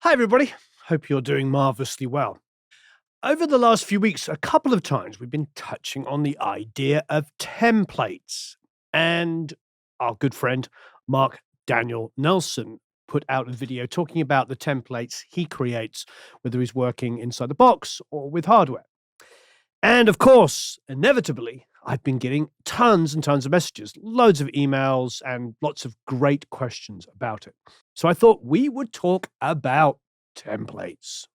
Hi, everybody. Hope you're doing marvelously well. Over the last few weeks, a couple of times we've been touching on the idea of templates. And our good friend, Marc Daniel Nelson, put out a video talking about the templates he creates, whether he's working inside the box or with hardware. And of course, inevitably, I've been getting tons and tons of messages, loads of emails, and lots of great questions about it. So I thought we would talk about templates.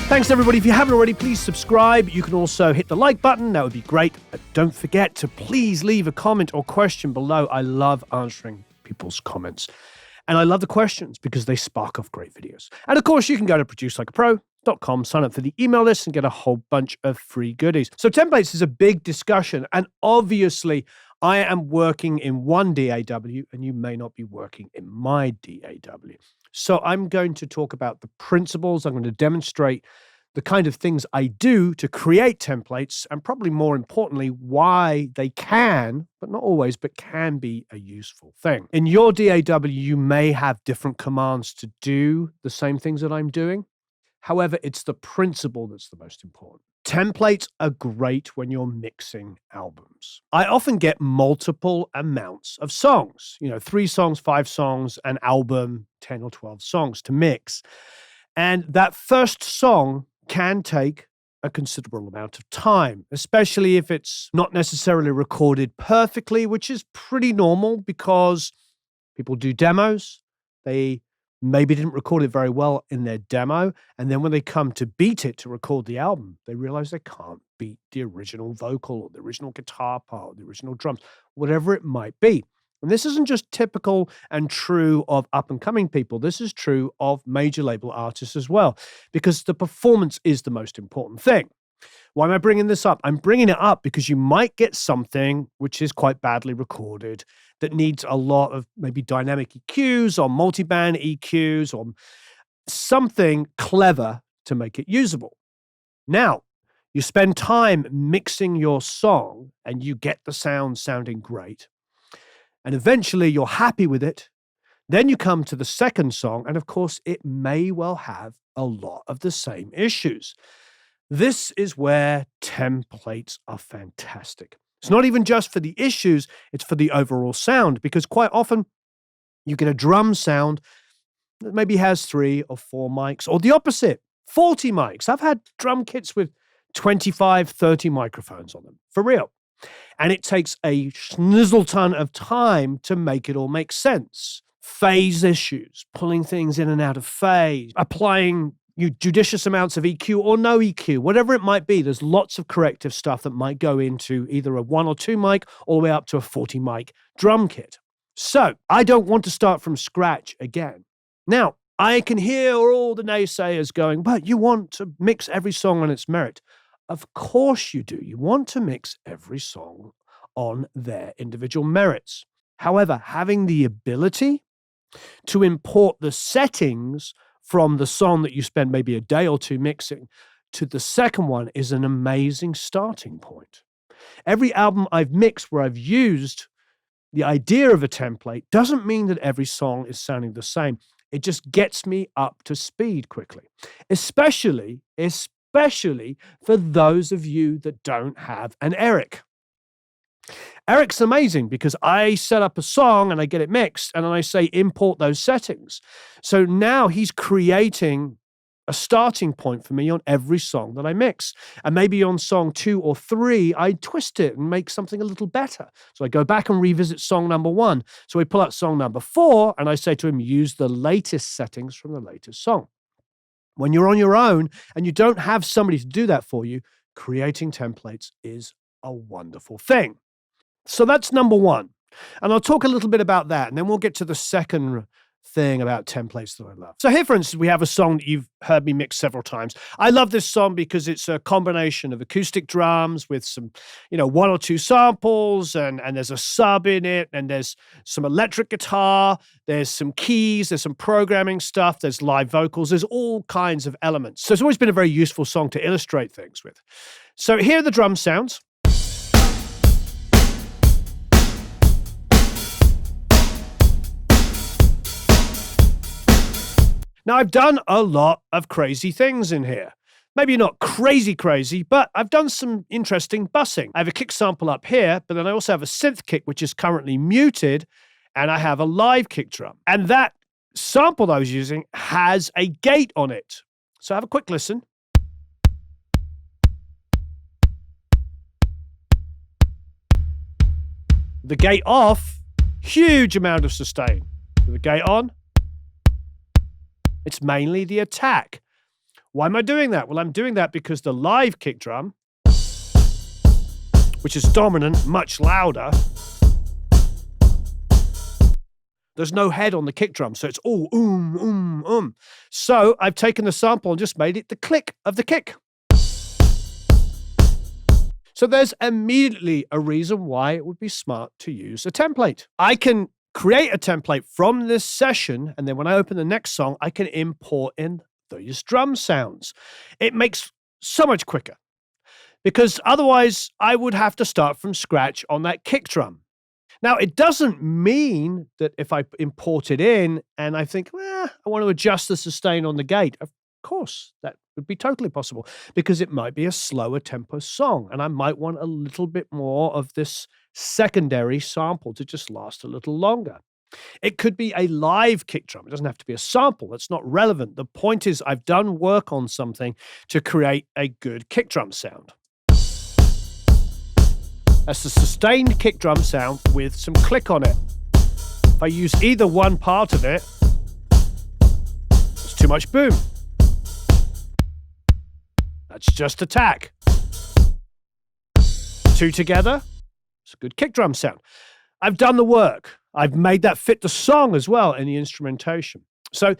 Thanks, everybody. If you haven't already, please subscribe. You can also hit the like button. That would be great. But don't forget to please leave a comment or question below. I love answering people's comments. And I love the questions because they spark off great videos. And of course, you can go to producelikeapro.com, sign up for the email list, and get a whole bunch of free goodies. So templates is a big discussion. And obviously, I am working in one DAW, and you may not be working in my DAW. So I'm going to talk about the principles. I'm going to demonstrate the kind of things I do to create templates, and probably more importantly, why they can, but not always, but can be a useful thing. In your DAW, you may have different commands to do the same things that I'm doing. However, it's the principle that's the most important. Templates are great when you're mixing albums. I often get multiple amounts of songs, 3 songs, 5 songs, an album, 10 or 12 songs to mix. And that first song can take a considerable amount of time, especially if it's not necessarily recorded perfectly, which is pretty normal because people do demos. They maybe didn't record it very well in their demo. And then when they come to beat it to record the album, they realize they can't beat the original vocal or the original guitar part or the original drums, whatever it might be. And this isn't just typical and true of up-and-coming people. This is true of major label artists as well, because the performance is the most important thing. Why am I bringing this up? I'm bringing it up because you might get something which is quite badly recorded that needs a lot of maybe dynamic EQs or multi-band EQs or something clever to make it usable. Now, you spend time mixing your song and you get the sound sounding great. And eventually you're happy with it. Then you come to the second song, and of course, it may well have a lot of the same issues. This is where templates are fantastic. It's not even just for the issues, it's for the overall sound, because quite often you get a drum sound that maybe has 3 or 4 mics, or the opposite, 40 mics. I've had drum kits with 25, 30 microphones on them, for real. And it takes a schnizzle ton of time to make it all make sense. Phase issues, pulling things in and out of phase, applying judicious amounts of EQ or no EQ, whatever it might be. There's lots of corrective stuff that might go into either a 1 or 2 mic all the way up to a 40 mic drum kit. So I don't want to start from scratch again. Now, I can hear all the naysayers going, but you want to mix every song on its merit. Of course you do. You want to mix every song on their individual merits. However, having the ability to import the settings from the song that you spend maybe a day or 2 mixing to the second one is an amazing starting point. Every album I've mixed where I've used the idea of a template doesn't mean that every song is sounding the same. It just gets me up to speed quickly, especially for those of you that don't have an Eric. Eric's amazing because I set up a song and I get it mixed and then I say import those settings. So now he's creating a starting point for me on every song that I mix. And maybe on song 2 or 3, I twist it and make something a little better. So I go back and revisit song number 1. So we pull out song number 4 and I say to him, use the latest settings from the latest song. When you're on your own and you don't have somebody to do that for you, creating templates is a wonderful thing. So that's number 1. And I'll talk a little bit about that, and then we'll get to the second thing about templates that I love. So here, for instance, we have a song that you've heard me mix several times. I love this song because it's a combination of acoustic drums with some, 1 or 2 samples, and there's a sub in it, and there's some electric guitar, there's some keys, there's some programming stuff, there's live vocals, there's all kinds of elements. So it's always been a very useful song to illustrate things with. So here are the drum sounds. Now, I've done a lot of crazy things in here. Maybe not crazy, but I've done some interesting bussing. I have a kick sample up here, but then I also have a synth kick, which is currently muted, and I have a live kick drum. And that sample that I was using has a gate on it. So have a quick listen. The gate off, huge amount of sustain. With the gate on, it's mainly the attack. Why am I doing that? Well, I'm doing that because the live kick drum, which is dominant, much louder, there's no head on the kick drum, so it's all So I've taken the sample and just made it the click of the kick. So there's immediately a reason why it would be smart to use a template. I can create a template from this session, and then when I open the next song, I can import in those drum sounds. It makes so much quicker because otherwise I would have to start from scratch on that kick drum. Now, it doesn't mean that if I import it in and I think, I want to adjust the sustain on the gate, of course, that would be totally possible because it might be a slower tempo song and I might want a little bit more of this secondary sample to just last a little longer. It could be a live kick drum. It doesn't have to be a sample. That's not relevant. The point is I've done work on something to create a good kick drum sound. That's the sustained kick drum sound with some click on it. If I use either one part of it, it's too much boom. That's just attack. Two together, it's a good kick drum sound. I've done the work. I've made that fit the song as well in the instrumentation. So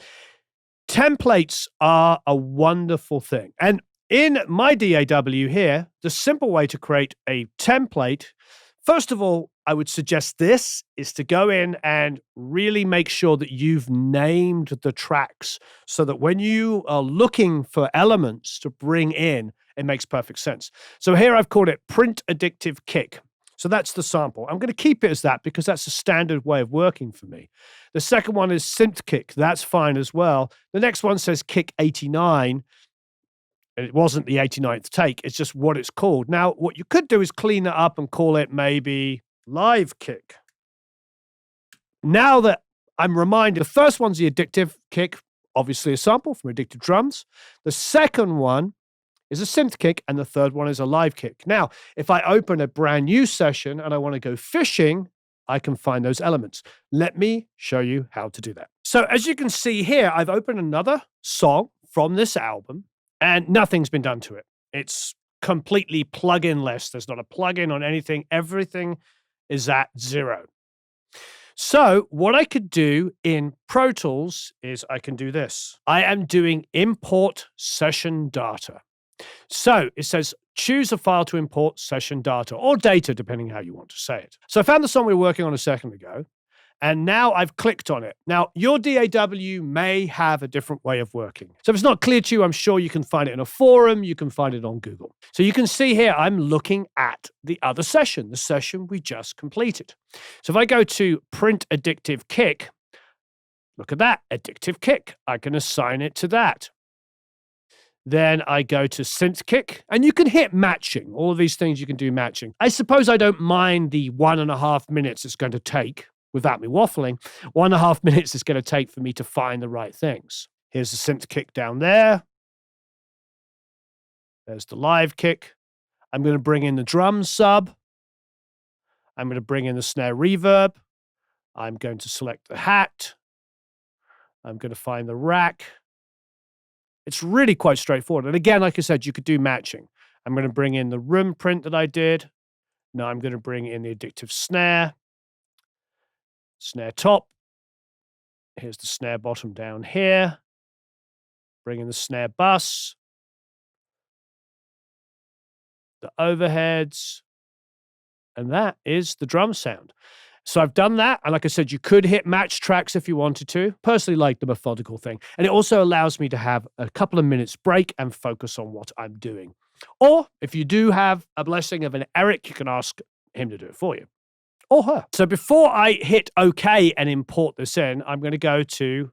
templates are a wonderful thing. And in my DAW here, the simple way to create a template, first of all, I would suggest this is to go in and really make sure that you've named the tracks so that when you are looking for elements to bring in, it makes perfect sense. So here I've called it Print Addictive Kick. So that's the sample. I'm going to keep it as that because that's a standard way of working for me. The second one is synth kick. That's fine as well. The next one says kick 89. And it wasn't the 89th take. It's just what it's called. Now, what you could do is clean it up and call it maybe live kick. Now that I'm reminded, the first one's the addictive kick, obviously a sample from Addictive Drums. The second one is a synth kick, and the third one is a live kick. Now, if I open a brand new session and I want to go fishing, I can find those elements. Let me show you how to do that. So as you can see here, I've opened another song from this album, and nothing's been done to it. It's completely plug-in-less. There's not a plug-in on anything. Everything is at zero. So what I could do in Pro Tools is I can do this. I am doing import session data. So it says, choose a file to import session data or data, depending how you want to say it. So I found the song we were working on a second ago, and now I've clicked on it. Now, your DAW may have a different way of working. So if it's not clear to you, I'm sure you can find it in a forum. You can find it on Google. So you can see here, I'm looking at the other session, the session we just completed. So if I go to Print Addictive Kick, look at that, Addictive Kick. I can assign it to that. Then I go to synth kick, and you can hit matching. All of these things you can do matching. I suppose I don't mind the 1.5 minutes it's going to take, without me waffling, 1.5 minutes it's going to take for me to find the right things. Here's the synth kick down there. There's the live kick. I'm going to bring in the drum sub. I'm going to bring in the snare reverb. I'm going to select the hat. I'm going to find the rack. It's really quite straightforward. And again, like I said, you could do matching. I'm going to bring in the room print that I did. Now I'm going to bring in the addictive snare. Snare top. Here's the snare bottom down here. Bring in the snare bus. The overheads. And that is the drum sound. So I've done that. And like I said, you could hit match tracks if you wanted to. Personally, like the methodical thing. And it also allows me to have a couple of minutes break and focus on what I'm doing. Or if you do have a blessing of an Eric, you can ask him to do it for you. Or her. So before I hit OK and import this in, I'm going to go to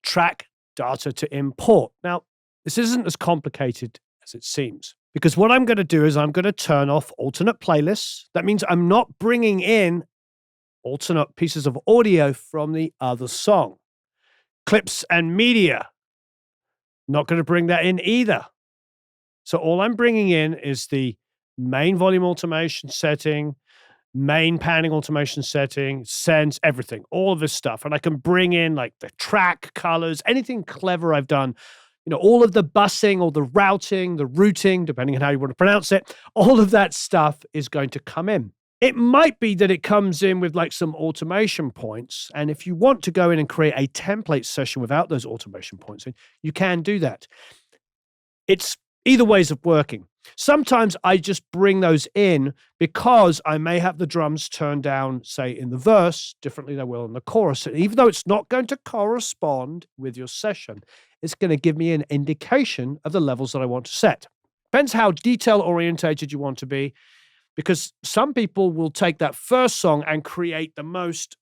track data to import. Now, this isn't as complicated as it seems, because what I'm going to do is I'm going to turn off alternate playlists. That means I'm not bringing in alternate pieces of audio from the other song. Clips and media, not going to bring that in either. So all I'm bringing in is the main volume automation setting, main panning automation setting, sense, everything, all of this stuff. And I can bring in like the track colors, anything clever I've done, all of the busing or the routing, the routing, depending on how you want to pronounce it, all of that stuff is going to come in. It might be that it comes in with like some automation points. And if you want to go in and create a template session without those automation points, you can do that. It's either ways of working. Sometimes I just bring those in because I may have the drums turned down, say, in the verse differently than they will in the chorus. And even though it's not going to correspond with your session, it's going to give me an indication of the levels that I want to set. Depends how detail-orientated you want to be, because some people will take that first song and create the most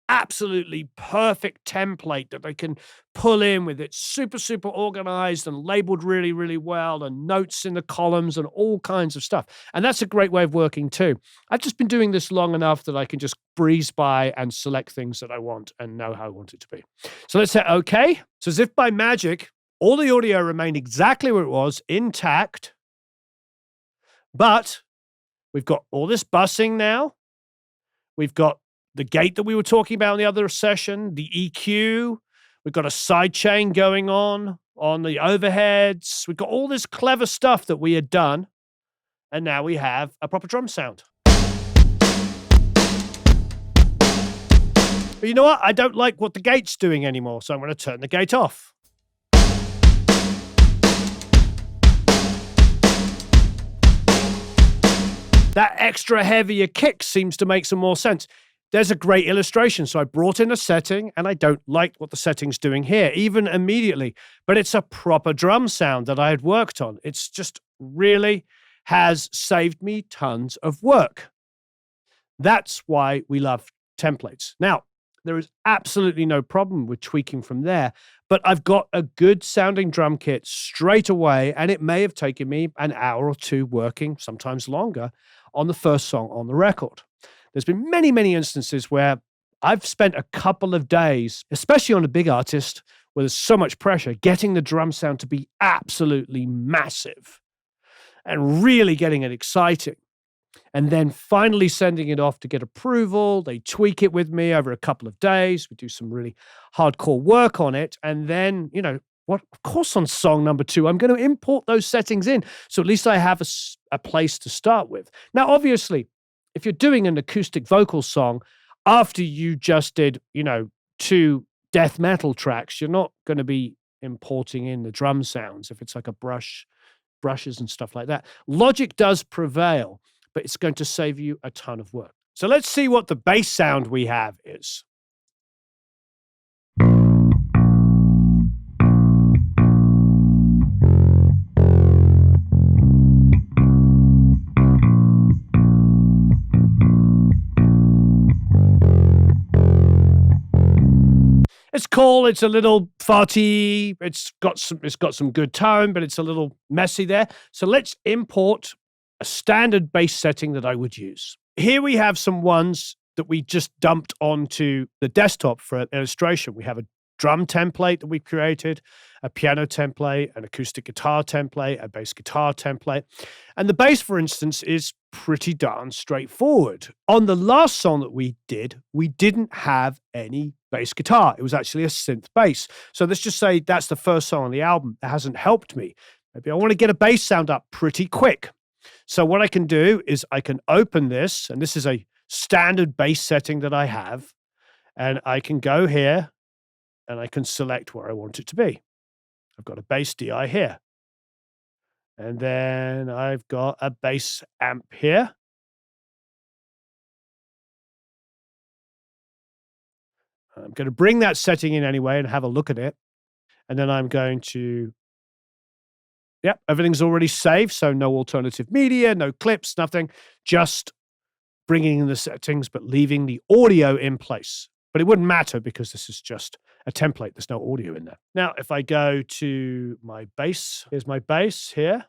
absolutely perfect template that they can pull in with it super, super organized and labeled really, really well, and notes in the columns and all kinds of stuff. And that's a great way of working too. I've just been doing this long enough that I can just breeze by and select things that I want and know how I want it to be. So let's hit OK. So as if by magic, all the audio remained exactly where it was, intact, but we've got all this busing now. We've got the gate that we were talking about in the other session, the EQ. We've got a side chain going on the overheads. We've got all this clever stuff that we had done. And now we have a proper drum sound. But you know what? I don't like what the gate's doing anymore, so I'm going to turn the gate off. That extra heavier kick seems to make some more sense. There's a great illustration. So I brought in a setting, and I don't like what the setting's doing here, even immediately. But it's a proper drum sound that I had worked on. It's just really has saved me tons of work. That's why we love templates. Now, there is absolutely no problem with tweaking from there, but I've got a good sounding drum kit straight away, and it may have taken me an hour or two working, sometimes longer, on the first song on the record. There's been many, many instances where I've spent a couple of days, especially on a big artist where there's so much pressure, getting the drum sound to be absolutely massive and really getting it exciting. And then finally sending it off to get approval. They tweak it with me over a couple of days. We do some really hardcore work on it. And then, of course, on song number 2, I'm going to import those settings in. So at least I have a place to start with. Now, obviously, if you're doing an acoustic vocal song after you just did, 2 death metal tracks, you're not going to be importing in the drum sounds if it's like a brushes and stuff like that. Logic does prevail, but it's going to save you a ton of work. So let's see what the bass sound we have is. It's cool. It's a little farty. It's got some good tone, but it's a little messy there. So let's import a standard bass setting that I would use. Here we have some ones that we just dumped onto the desktop for an illustration. We have a drum template that we created, a piano template, an acoustic guitar template, a bass guitar template. And the bass, for instance, is pretty darn straightforward. On the last song that we did, we didn't have any bass guitar. It was actually a synth bass. So let's just say that's the first song on the album. It hasn't helped me. Maybe I want to get a bass sound up pretty quick. So what I can do is I can open this, and this is a standard bass setting that I have, and I can go here and I can select where I want it to be. I've got a bass DI here. And then I've got a bass amp here. I'm going to bring that setting in anyway and have a look at it. And then I'm going to, everything's already saved. So no alternative media, no clips, nothing. Just bringing in the settings, but leaving the audio in place. But it wouldn't matter because this is just a template. There's no audio in there. Now, if I go to my bass, here's my bass here.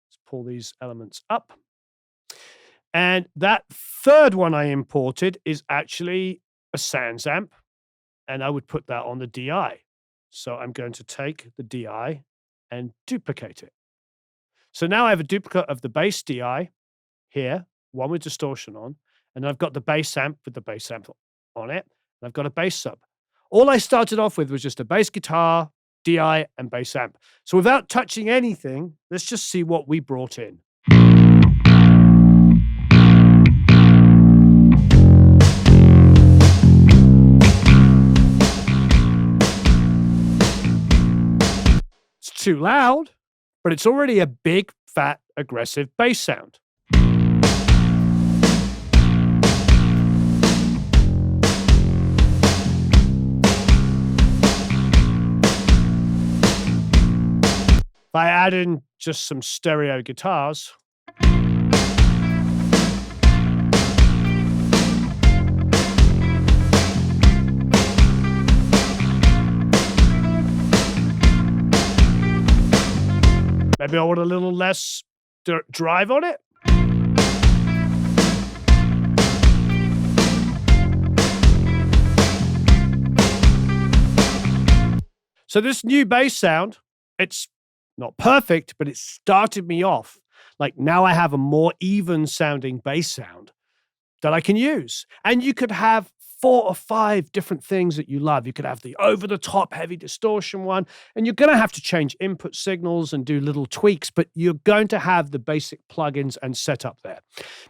Let's pull these elements up. And that third one I imported is actually a Sans amp, and I would put that on the DI. So I'm going to take the DI and duplicate it. So now I have a duplicate of the bass DI here, one with distortion on, and I've got the bass amp with the bass amp on it, and I've got a bass sub. All I started off with was just a bass guitar, DI, and bass amp. So without touching anything, let's just see what we brought in. It's too loud, but it's already a big, fat, aggressive bass sound. If I add in just some stereo guitars, maybe I want a little less drive on it. So this new bass sound, it's not perfect, but it started me off. Like now I have a more even sounding bass sound that I can use. And you could have 4 or 5 different things that you love. You could have the over the top heavy distortion one, and you're going to have to change input signals and do little tweaks, but you're going to have the basic plugins and setup there.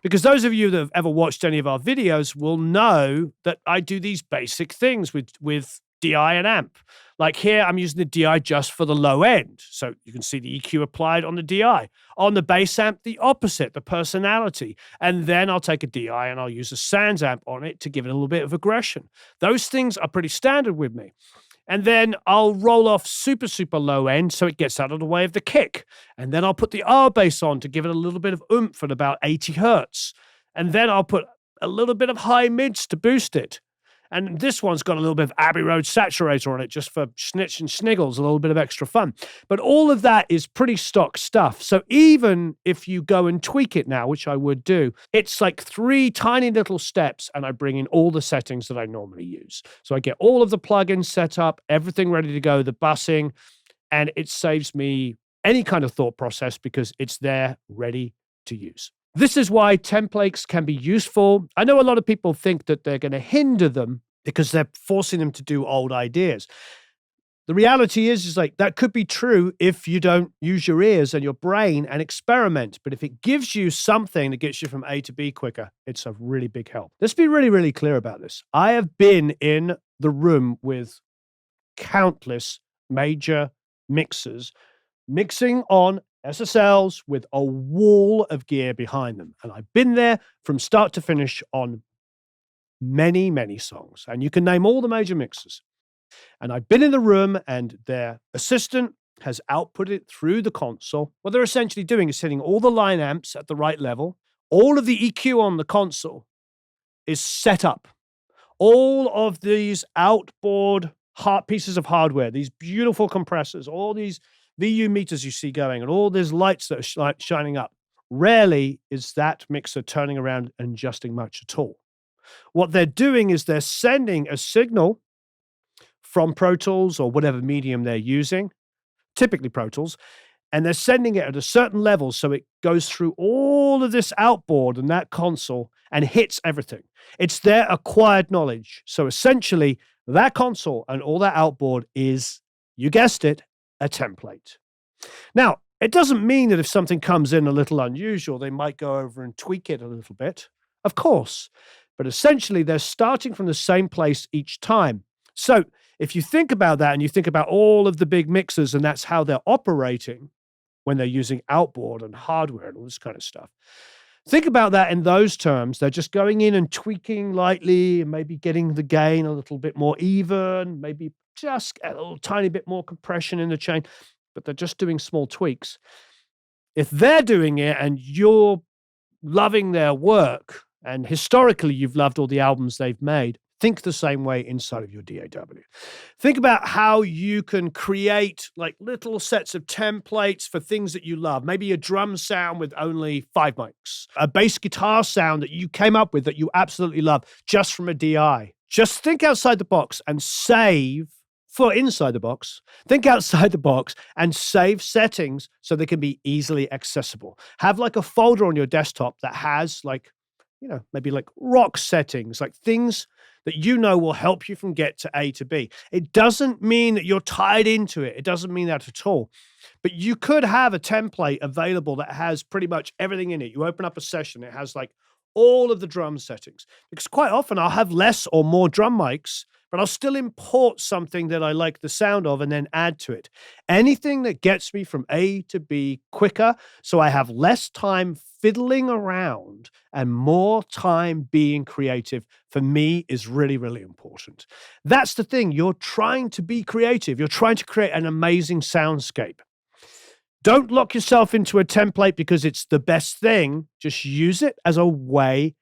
Because those of you that have ever watched any of our videos will know that I do these basic things with DI and amp. Like here, I'm using the DI just for the low end. So you can see the EQ applied on the DI. On the bass amp, the opposite, the personality. And then I'll take a DI and I'll use a Sans amp on it to give it a little bit of aggression. Those things are pretty standard with me. And then I'll roll off super, super low end so it gets out of the way of the kick. And then I'll put the R bass on to give it a little bit of oomph at about 80 hertz. And then I'll put a little bit of high mids to boost it. And this one's got a little bit of Abbey Road saturator on it just for snitch and sniggles, a little bit of extra fun. But all of that is pretty stock stuff. So even if you go and tweak it now, which I would do, it's like 3 tiny little steps and I bring in all the settings that I normally use. So I get all of the plugins set up, everything ready to go, the bussing, and it saves me any kind of thought process because it's there ready to use. This is why templates can be useful. I know a lot of people think that they're going to hinder them because they're forcing them to do old ideas. The reality is like that could be true if you don't use your ears and your brain and experiment. But if it gives you something that gets you from A to B quicker, it's a really big help. Let's be really, really clear about this. I have been in the room with countless major mixers mixing on SSLs with a wall of gear behind them. And I've been there from start to finish on many, many songs. And you can name all the major mixers. And I've been in the room and their assistant has output it through the console. What they're essentially doing is setting all the line amps at the right level. All of the EQ on the console is set up. All of these outboard pieces of hardware, these beautiful compressors, all these VU meters you see going, and all these lights that are shining up. Rarely is that mixer turning around and adjusting much at all. What they're doing is they're sending a signal from Pro Tools or whatever medium they're using, typically Pro Tools, and they're sending it at a certain level so it goes through all of this outboard and that console and hits everything. It's their acquired knowledge. So essentially, that console and all that outboard is, you guessed it, a template. Now, it doesn't mean that if something comes in a little unusual, they might go over and tweak it a little bit. Of course. But essentially, they're starting from the same place each time. So if you think about that and you think about all of the big mixers and that's how they're operating when they're using outboard and hardware and all this kind of stuff, think about that in those terms. They're just going in and tweaking lightly and maybe getting the gain a little bit more even, maybe just a little tiny bit more compression in the chain, but they're just doing small tweaks. If they're doing it and you're loving their work, and historically you've loved all the albums they've made, think the same way inside of your DAW. Think about how you can create like little sets of templates for things that you love. Maybe a drum sound with only 5 mics, a bass guitar sound that you came up with that you absolutely love just from a DI. Just think outside the box and save for inside the box. Think outside the box and save settings so they can be easily accessible. Have like a folder on your desktop that has like, maybe like rock settings, like things that will help you from get to A to B. It doesn't mean that you're tied into it. It doesn't mean that at all. But you could have a template available that has pretty much everything in it. You open up a session, it has like all of the drum settings. Because quite often I'll have less or more drum mics, but I'll still import something that I like the sound of and then add to it. Anything that gets me from A to B quicker, so I have less time fiddling around and more time being creative, for me is really, really important. That's the thing. You're trying to be creative. You're trying to create an amazing soundscape. Don't lock yourself into a template because it's the best thing. Just use it as a way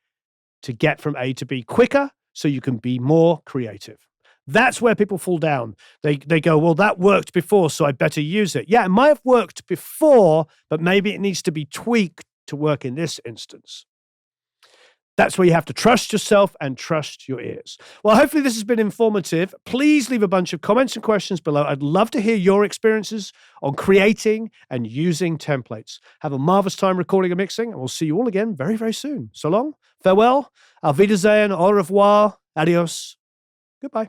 to get from A to B quicker so you can be more creative. That's where people fall down. They go, well, that worked before, so I better use it. Yeah, it might have worked before, but maybe it needs to be tweaked to work in this instance. That's where you have to trust yourself and trust your ears. Well, hopefully this has been informative. Please leave a bunch of comments and questions below. I'd love to hear your experiences on creating and using templates. Have a marvelous time recording and mixing, and we'll see you all again very, very soon. So long, farewell, auf Wiedersehen, au revoir, adios, goodbye.